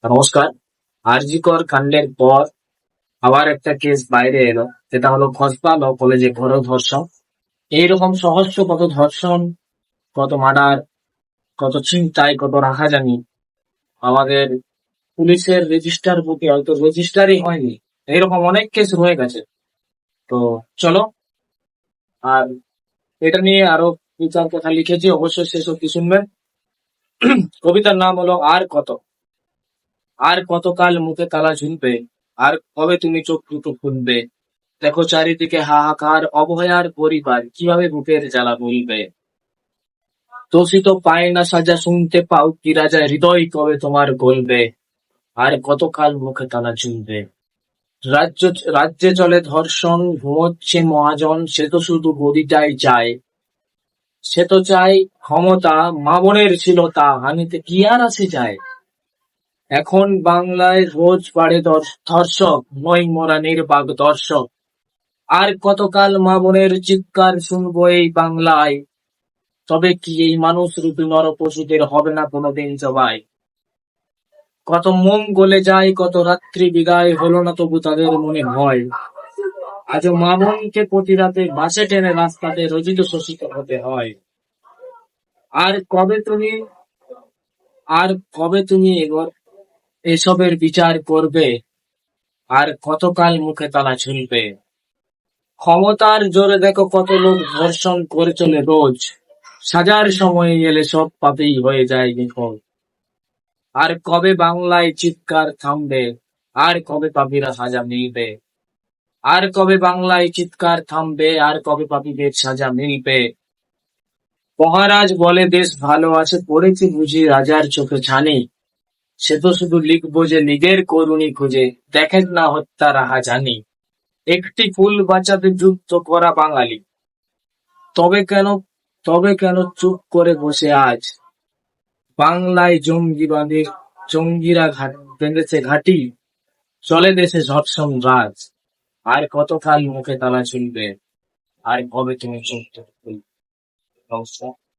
নমস্কার। আরজিকর কাণ্ডের পর আবার একটা কেস বাইরে এলো, যেটা হলো কসবা ল কলেজে গণধর্ষণ। এইরকম সহস্র কত ধর্ষণ, কত মার্ডার, কত ছিনতাই, কত রাহাজানি আমাদের পুলিশের রেজিস্টার বুকে হয়তো রেজিস্টারই হয়নি, এইরকম অনেক কেস রয়ে গেছে। তো চলো, আর এটা নিয়ে আরো দু চার কথা লিখেছি, অবশ্যই শেষ অব্দি শুনবেন। কবিতার নাম হলো আর কত। আর কতকাল মুখে তালা ঝুলবে, আর কবে তুমি চোখ দুটো খুলবে? দেখো চারিদিকে হাহাকার, অবহেলার পরিবার কিভাবে বুকের জ্বালা বলবে। দোষী তো পায় না সাজা, শুনতে পাও কি রাজা, হৃদয় কবে তোমার গলবে? আর কতকাল মুখে তালা ঝুলবে। রাজ্য রাজ্যে চলে ধর্ষণ, ঘুমোচ্ছে মহাজন, সে তো শুধু গদিটাই চায়। সে তো চায় ক্ষমতা, মা বোনের ছিল তা, হানিতে কি আর আসে যায়। এখন বাংলায় রোজ বাড়ে ধর্ষক, নই মোরা নির্বাক দর্শক। আর কতকাল মা বোনের চিৎকার শুনবো এই বাংলায়? তবে কি এই মানুষ রূপী নরপশুদের হবে না কোনোদিন জবাই? কত মোম গলে যায়, কত রাত্রি বিদায় হলো না, তবু তাদের মনে হয় আজও মা বোনকে প্রতি রাতে বাসে টেনে রাস্তাতে রোজিত শোষিত হতে হয়। আর কবে তুমি আর কবে তুমি এবার এসবের বিচার করবে? আর কতকাল মুখে তালা ঝুলবে? ক্ষমতার জোরে দেখো কত লোক ধর্ষণ করে চলে রোজ, সাজার সময় এলে সব পাপেই হয়ে যায় নিখোঁজ। আর কবে বাংলায় চিৎকার থামবে? আর কবে পাপীরা সাজা মিলবে? আর কবে বাংলায় চিৎকার থামবে? আর কবে পাপীদের সাজা মিলবে? মহারাজ বলে দেশ ভালো আছে, পড়েছি বুঝি রাজার চোখে ছানি। সে তো শুধু লিখবো যে লীগের করুণী খুঁজে, দেখেন না হত্যা রাহাজানি। একটি ফুল বাঁচাতে যুদ্ধ করা বাঙালি, তবে কেন তবে কেন চুপ করে বসে আজ? বাংলায় জঙ্গিরা বেঁধেছে ঘাঁটি, চলে দেশে ধর্ষণ রাজ। আর কতকাল মুখে তালা ঝুলবে? আর কবে তুমি চোখ খুলবে? নমস্কার।